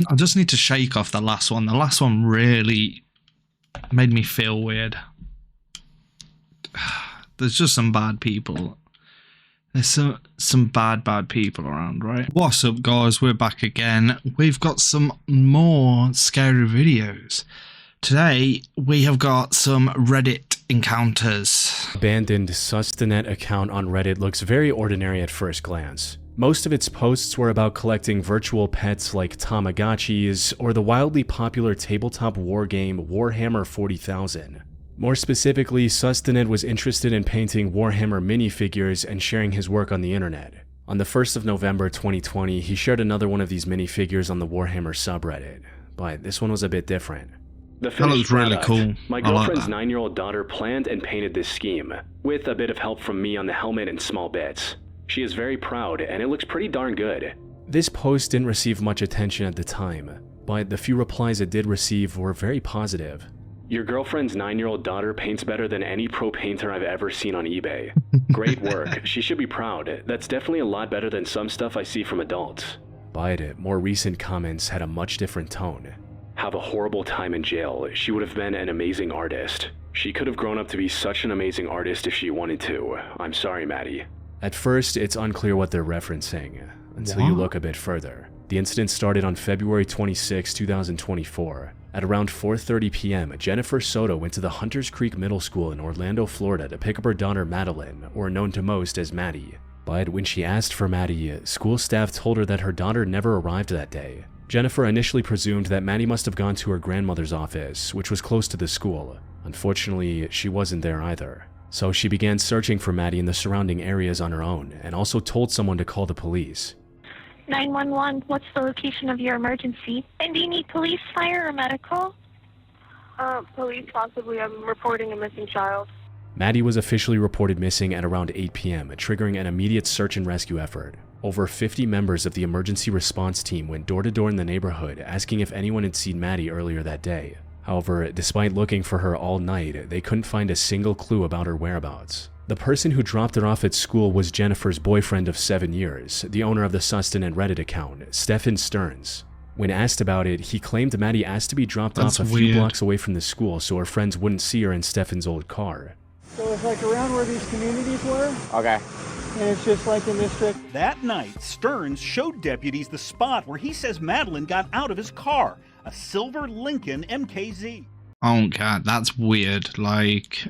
I just need to shake off the last one. The last one really made me feel weird. There's just some bad people. There's some bad people around, right? What's up, guys? We're back again. We've got some more scary videos. Today, we have got some Reddit encounters. Abandoned Sustanet account on Reddit looks very ordinary at first glance. Most of its posts were about collecting virtual pets like Tamagotchis or the wildly popular tabletop war game Warhammer 40,000. More specifically, Sustanet was interested in painting Warhammer minifigures and sharing his work on the internet. On the 1st of November 2020, he shared another one of these minifigures on the Warhammer subreddit, but this one was a bit different. That looks really cool. My girlfriend's 9-year-old daughter planned and painted this scheme, with a bit of help from me on the helmet and small bits. She is very proud, and it looks pretty darn good. This post didn't receive much attention at the time, but the few replies it did receive were very positive. Your girlfriend's 9-year-old daughter paints better than any pro painter I've ever seen on eBay. Great work. She should be proud. That's definitely a lot better than some stuff I see from adults. But more recent comments had a much different tone. Have a horrible time in jail. She would have been an amazing artist. She could have grown up to be such an amazing artist if she wanted to. I'm sorry, Maddie. At first, it's unclear what they're referencing, until you look a bit further. The incident started on February 26, 2024. At around 4:30 p.m., Jennifer Soto went to the Hunters Creek Middle School in Orlando, Florida to pick up her daughter Madeline, or known to most as Maddie. But when she asked for Maddie, school staff told her that her daughter never arrived that day. Jennifer initially presumed that Maddie must have gone to her grandmother's office, which was close to the school. Unfortunately, she wasn't there either. So she began searching for Maddie in the surrounding areas on her own, and also told someone to call the police. 911, what's the location of your emergency? And do you need police, fire, or medical? Police possibly. I'm reporting a missing child. Maddie was officially reported missing at around 8 p.m., triggering an immediate search and rescue effort. Over 50 members of the emergency response team went door to door in the neighborhood, asking if anyone had seen Maddie earlier that day. However, despite looking for her all night, they couldn't find a single clue about her whereabouts. The person who dropped her off at school was Jennifer's boyfriend of 7 years, the owner of the Sustanet Reddit account, Stephen Stearns. When asked about it, he claimed Maddie asked to be dropped off a few blocks away from the school so her friends wouldn't see her in Stephen's old car. So it's like around where these communities were? Okay. And it's just like in this stretch. That night, Stearns showed deputies the spot where he says Madeline got out of his car, a silver Lincoln MKZ. Oh god, that's weird. Like,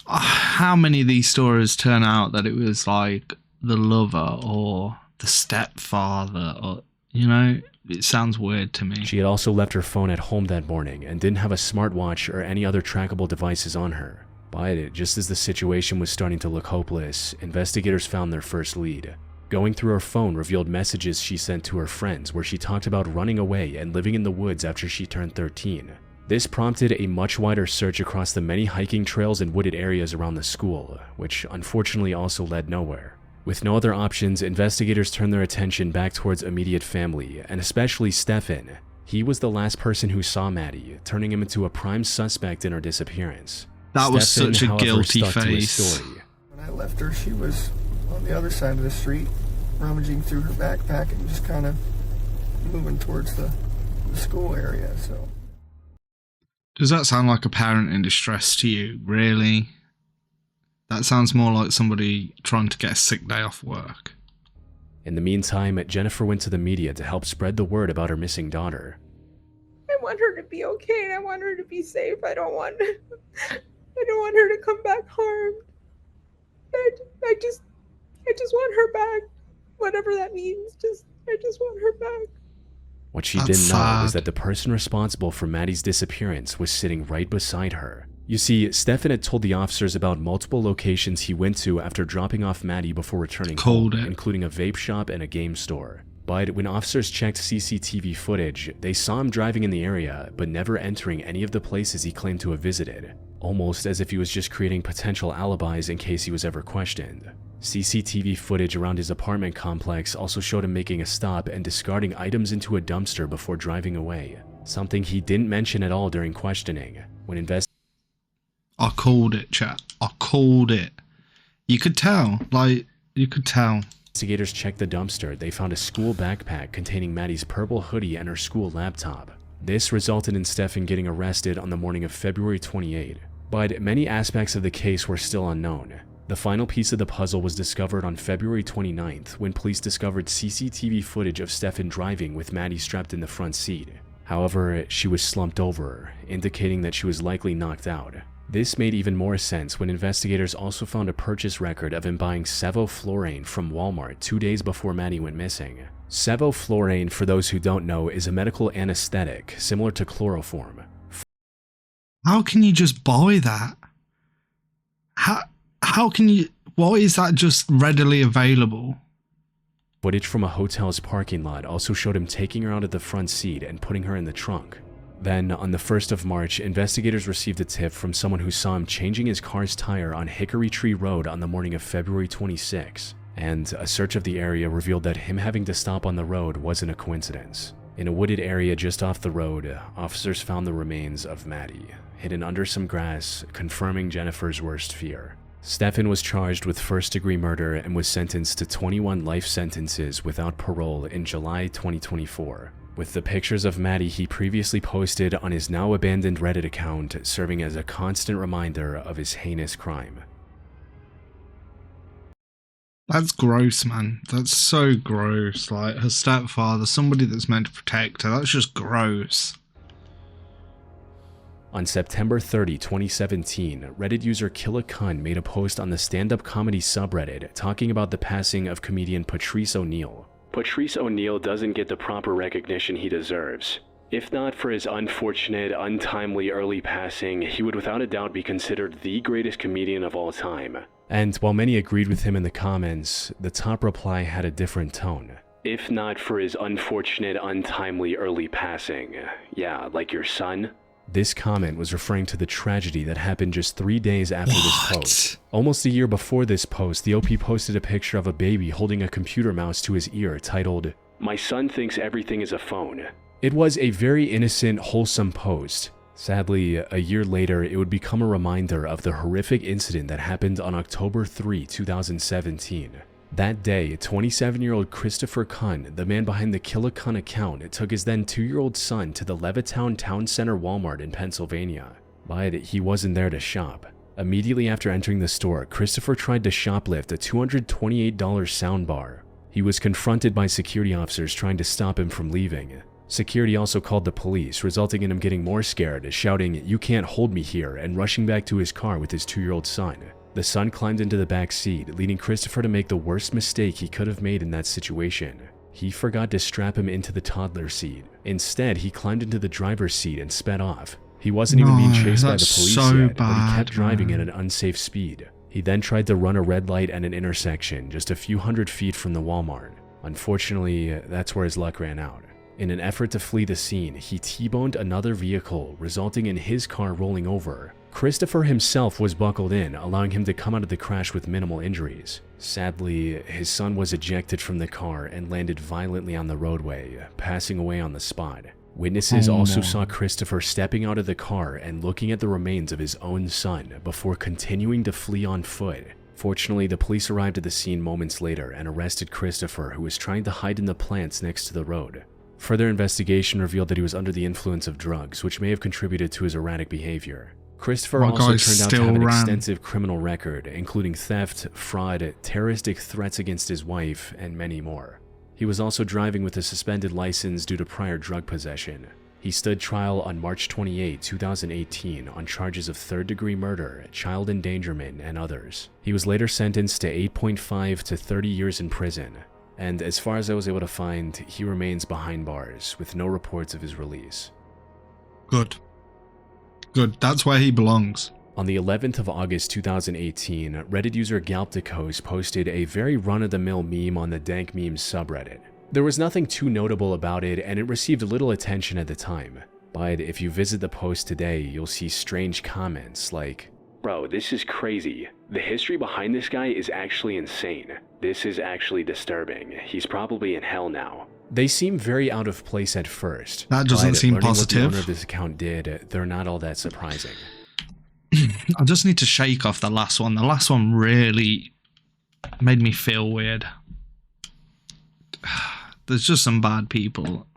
how many of these stories turn out that it was like the lover or the stepfather, or, you know, it sounds weird to me. She had also left her phone at home that morning and didn't have a smartwatch or any other trackable devices on her. But just as the situation was starting to look hopeless, investigators found their first lead. Going through her phone revealed messages she sent to her friends where she talked about running away and living in the woods after she turned 13. This prompted a much wider search across the many hiking trails and wooded areas around the school, which unfortunately also led nowhere. With no other options, investigators turned their attention back towards immediate family, and especially Stephen. He was the last person who saw Maddie, turning him into a prime suspect in her disappearance. That was Stephen, such a however, guilty stuck to his face. story. When I left her, she was on the other side of the street, rummaging through her backpack and just kind of moving towards the school area, so. Does that sound like a parent in distress to you? Really? That sounds more like somebody trying to get a sick day off work. In the meantime, Jennifer went to the media to help spread the word about her missing daughter. I want her to be okay, and I want her to be safe. I don't want her to come back harmed. I just want her back. Whatever that means, I just want her back. What she That's didn't know sad. was that the person responsible for Maddie's disappearance was sitting right beside her. You see, Stephen had told the officers about multiple locations he went to after dropping off Maddie before returning home, including a vape shop and a game store. But when officers checked CCTV footage, they saw him driving in the area, but never entering any of the places he claimed to have visited, almost as if he was just creating potential alibis in case he was ever questioned. CCTV footage around his apartment complex also showed him making a stop and discarding items into a dumpster before driving away, something he didn't mention at all during questioning. When I called it, chat. I called it. You could tell. Like, you could tell. Investigators checked the dumpster. They found a school backpack containing Maddie's purple hoodie and her school laptop. This resulted in Stefan getting arrested on the morning of February 28, but many aspects of the case were still unknown. The final piece of the puzzle was discovered on February 29th when police discovered CCTV footage of Stefan driving with Maddie strapped in the front seat. However, she was slumped over, indicating that she was likely knocked out. This made even more sense when investigators also found a purchase record of him buying sevoflurane from Walmart 2 days before Maddie went missing. Sevoflurane, for those who don't know, is a medical anesthetic similar to chloroform. How can you just buy that? How can you... Why is that just readily available? Footage from a hotel's parking lot also showed him taking her out of the front seat and putting her in the trunk. Then, on the 1st of March, investigators received a tip from someone who saw him changing his car's tire on Hickory Tree Road on the morning of February 26, and a search of the area revealed that him having to stop on the road wasn't a coincidence. In a wooded area just off the road, officers found the remains of Maddie, hidden under some grass, confirming Jennifer's worst fear. Stefan was charged with first-degree murder and was sentenced to 21 life sentences without parole in July 2024. With the pictures of Maddie he previously posted on his now abandoned Reddit account serving as a constant reminder of his heinous crime. That's gross, man. That's so gross. Like, her stepfather, somebody that's meant to protect her, that's just gross. On September 30, 2017, Reddit user KillaCun made a post on the stand-up comedy subreddit talking about the passing of comedian Patrice O'Neal. Patrice O'Neal doesn't get the proper recognition he deserves. If not for his unfortunate, untimely early passing, he would without a doubt be considered the greatest comedian of all time. And while many agreed with him in the comments, the top reply had a different tone. If not for his unfortunate, untimely early passing. Yeah, like your son? This comment was referring to the tragedy that happened just 3 days after this post. Almost a year before this post, the OP posted a picture of a baby holding a computer mouse to his ear titled, "My son thinks everything is a phone." It was a very innocent, wholesome post. Sadly, a year later, it would become a reminder of the horrific incident that happened on October 3, 2017. That day, 27-year-old Christopher Kun, the man behind the KillaCun account, took his then 2-year-old son to the Levittown Town Center Walmart in Pennsylvania. But he wasn't there to shop. Immediately after entering the store, Christopher tried to shoplift a $228 soundbar. He was confronted by security officers trying to stop him from leaving. Security also called the police, resulting in him getting more scared, shouting, "You can't hold me here," and rushing back to his car with his 2-year-old son. The son climbed into the back seat, leading Christopher to make the worst mistake he could have made in that situation. He forgot to strap him into the toddler seat. Instead, he climbed into the driver's seat and sped off. He wasn't even being chased by the police yet, but he kept driving at an unsafe speed. He then tried to run a red light at an intersection just a few hundred feet from the Walmart. Unfortunately, that's where his luck ran out. In an effort to flee the scene, he T-boned another vehicle, resulting in his car rolling over. Christopher himself was buckled in, allowing him to come out of the crash with minimal injuries. Sadly, his son was ejected from the car and landed violently on the roadway, passing away on the spot. Witnesses also saw Christopher stepping out of the car and looking at the remains of his own son before continuing to flee on foot. Fortunately, the police arrived at the scene moments later and arrested Christopher, who was trying to hide in the plants next to the road. Further investigation revealed that he was under the influence of drugs, which may have contributed to his erratic behavior. Christopher also turned out to have an extensive criminal record, including theft, fraud, terroristic threats against his wife, and many more. He was also driving with a suspended license due to prior drug possession. He stood trial on March 28, 2018 on charges of third-degree murder, child endangerment, and others. He was later sentenced to 8.5 to 30 years in prison, and as far as I was able to find, he remains behind bars with no reports of his release. Good. Good, that's where he belongs. On the 11th of August 2018, Reddit user Galpticos posted a very run-of-the-mill meme on the Dank Memes subreddit. There was nothing too notable about it, and it received little attention at the time. But if you visit the post today, you'll see strange comments like, "Bro, this is crazy. The history behind this guy is actually insane. This is actually disturbing. He's probably in hell now." They seem very out of place at first. That doesn't seem positive. What the owner of this account did, they're not all that surprising. I just need to shake off the last one. The last one really made me feel weird. there's just some bad people.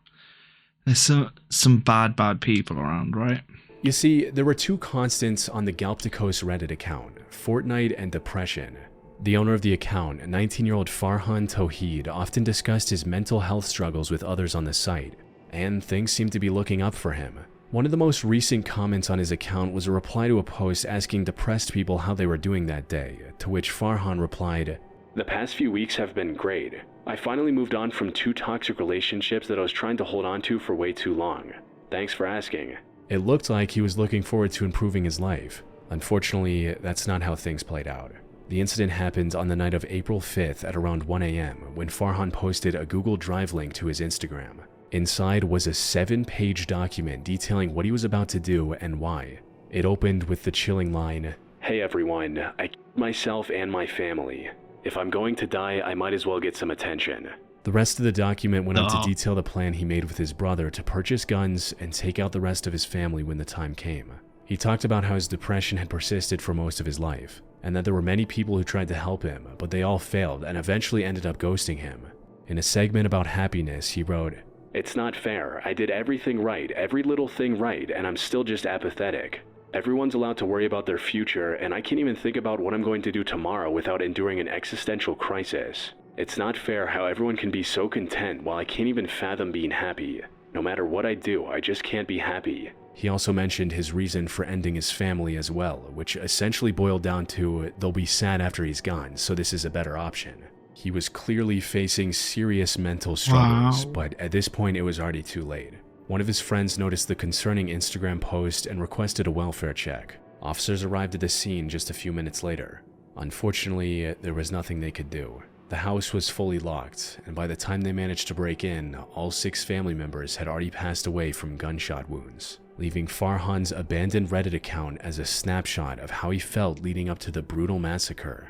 There's some bad people around, right? You see, there were two constants on the Galapagos Reddit account, Fortnite and depression. The owner of the account, a 19-year-old Farhan Tawheed, often discussed his mental health struggles with others on the site, and things seemed to be looking up for him. One of the most recent comments on his account was a reply to a post asking depressed people how they were doing that day, to which Farhan replied, "The past few weeks have been great. I finally moved on from 2 toxic relationships that I was trying to hold on to for way too long. Thanks for asking." It looked like he was looking forward to improving his life. Unfortunately, that's not how things played out. The incident happened on the night of April 5th at around 1 a.m. when Farhan posted a Google Drive link to his Instagram. Inside was a 7-page document detailing what he was about to do and why. It opened with the chilling line, "Hey everyone, I killed myself and my family. If I'm going to die, I might as well get some attention." The rest of the document went on to detail the plan he made with his brother to purchase guns and take out the rest of his family when the time came. He talked about how his depression had persisted for most of his life, and that there were many people who tried to help him, but they all failed and eventually ended up ghosting him. In a segment about happiness, he wrote, "It's not fair. I did everything right, every little thing right, and I'm still just apathetic. Everyone's allowed to worry about their future, and I can't even think about what I'm going to do tomorrow without enduring an existential crisis. It's not fair how everyone can be so content while I can't even fathom being happy. No matter what I do, I just can't be happy." He also mentioned his reason for ending his family as well, which essentially boiled down to they'll be sad after he's gone, so this is a better option. He was clearly facing serious mental struggles, but at this point it was already too late. One of his friends noticed the concerning Instagram post and requested a welfare check. Officers arrived at the scene just a few minutes later. Unfortunately, there was nothing they could do. The house was fully locked, and by the time they managed to break in, all 6 family members had already passed away from gunshot wounds, leaving Farhan's abandoned Reddit account as a snapshot of how he felt leading up to the brutal massacre.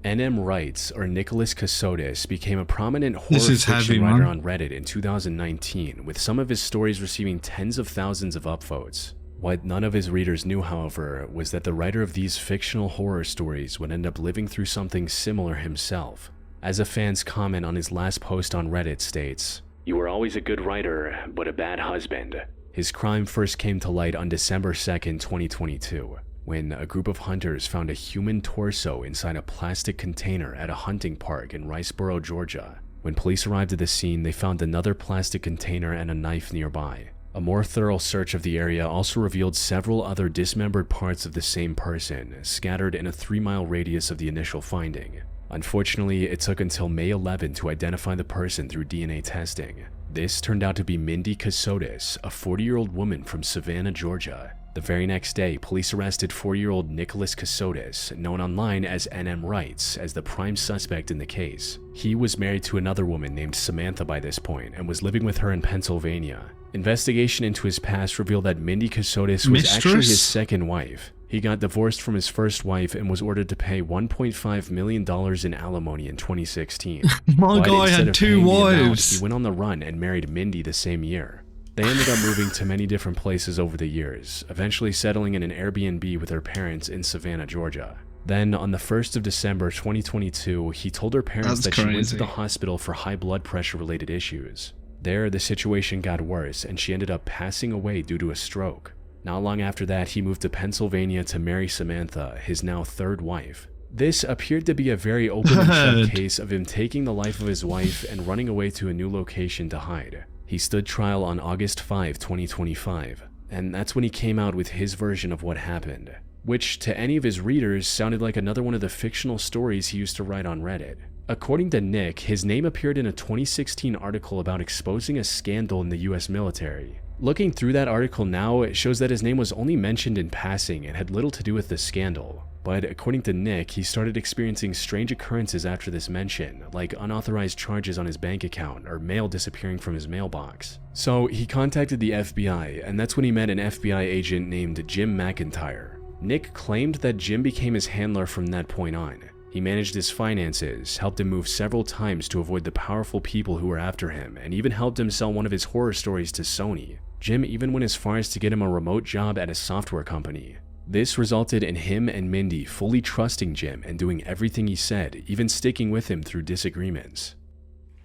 N.M. Wrights, or Nicholas Cassotis, became a prominent horror fiction writer on Reddit in 2019, with some of his stories receiving tens of thousands of upvotes. What none of his readers knew, however, was that the writer of these fictional horror stories would end up living through something similar himself. As a fan's comment on his last post on Reddit states, "You were always a good writer, but a bad husband." His crime first came to light on December 2nd, 2022, when a group of hunters found a human torso inside a plastic container at a hunting park in Riceboro, Georgia. When police arrived at the scene, they found another plastic container and a knife nearby. A more thorough search of the area also revealed several other dismembered parts of the same person, scattered in a 3-mile radius of the initial finding. Unfortunately, it took until May 11 to identify the person through DNA testing. This turned out to be Mindy Cassotis, a 40-year-old woman from Savannah, Georgia. The very next day, police arrested 40-year-old Nicholas Cassotis, known online as N.M. Wrights, as the prime suspect in the case. He was married to another woman named Samantha by this point and was living with her in Pennsylvania. Investigation into his past revealed that Mindy Cassotis was actually his second wife. He got divorced from his first wife and was ordered to pay $1.5 million in alimony in 2016. My guy had 2 wives. He went on the run and married Mindy the same year. They ended up moving to many different places over the years, eventually settling in an Airbnb with their parents in Savannah, Georgia. Then, on the 1st of December 2022, he told her parents that she went to the hospital for high blood pressure related issues. There, the situation got worse and she ended up passing away due to a stroke. Not long after that, he moved to Pennsylvania to marry Samantha, his now 3rd wife. This appeared to be a very open and shut case of him taking the life of his wife and running away to a new location to hide. He stood trial on August 5, 2025, and that's when he came out with his version of what happened, which to any of his readers sounded like another one of the fictional stories he used to write on Reddit. According to Nick, his name appeared in a 2016 article about exposing a scandal in the US military. Looking through that article now, it shows that his name was only mentioned in passing and had little to do with the scandal. But according to Nick, he started experiencing strange occurrences after this mention, like unauthorized charges on his bank account or mail disappearing from his mailbox. So he contacted the FBI, and that's when he met an FBI agent named Jim McIntyre. Nick claimed that Jim became his handler from that point on. He managed his finances, helped him move several times to avoid the powerful people who were after him, and even helped him sell one of his horror stories to Sony. Jim even went as far as to get him a remote job at a software company. This resulted in him and Mindy fully trusting Jim and doing everything he said, even sticking with him through disagreements.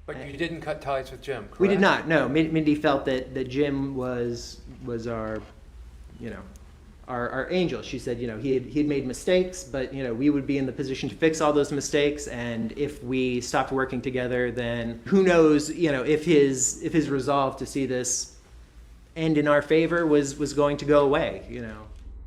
But you didn't cut ties with Jim, correct? We did not, no. Mindy felt that Jim was our, our angel. She said, he had made mistakes, but, we would be in the position to fix all those mistakes. And if we stopped working together, then who knows, if his resolve to see this end in our favor was going to go away,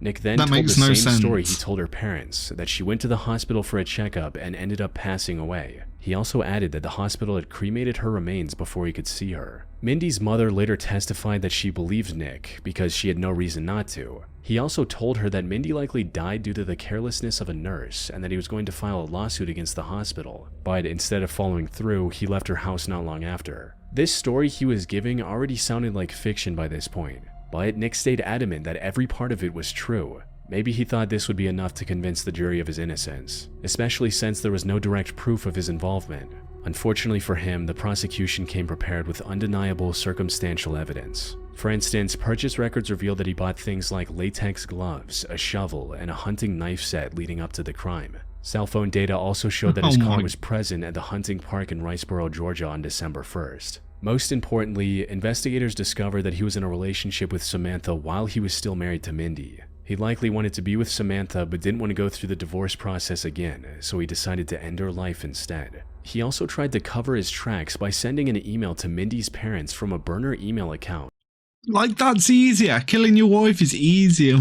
Nick then That told the makes no same story he sense. told her parents, that she went to the hospital for a checkup and ended up passing away. He also added that the hospital had cremated her remains before he could see her. Mindy's mother later testified that she believed Nick because she had no reason not to. He also told her that Mindy likely died due to the carelessness of a nurse and that he was going to file a lawsuit against the hospital, but instead of following through, he left her house not long after. This story he was giving already sounded like fiction by this point, but Nick stayed adamant that every part of it was true. Maybe he thought this would be enough to convince the jury of his innocence, especially since there was no direct proof of his involvement. Unfortunately for him, the prosecution came prepared with undeniable circumstantial evidence. For instance, purchase records revealed that he bought things like latex gloves, a shovel, and a hunting knife set leading up to the crime. Cell phone data also showed that his car was present at the hunting park in Riceboro, Georgia on December 1st. Most importantly, investigators discovered that he was in a relationship with Samantha while he was still married to Mindy. He likely wanted to be with Samantha but didn't want to go through the divorce process again, so he decided to end her life instead. He also tried to cover his tracks by sending an email to Mindy's parents from a burner email account. Like, that's easier. Killing your wife is easier.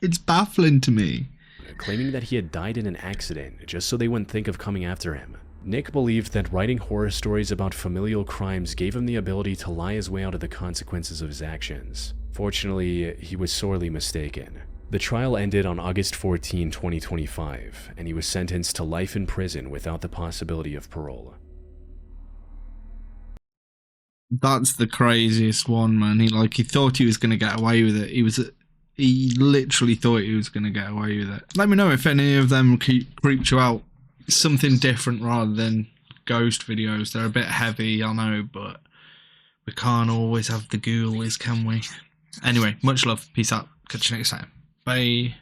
It's baffling to me. Claiming that he had died in an accident just so they wouldn't think of coming after him. Nick believed that writing horror stories about familial crimes gave him the ability to lie his way out of the consequences of his actions. Fortunately, he was sorely mistaken. The trial ended on August 14, 2025, and he was sentenced to life in prison without the possibility of parole. That's the craziest one, man. He thought he was going to get away with it. He literally thought he was going to get away with it. Let me know if any of them creeped you out. Something different rather than ghost videos. They're a bit heavy, I know, but we can't always have the ghoulies, can we? Anyway, much love. Peace out. Catch you next time. Bye.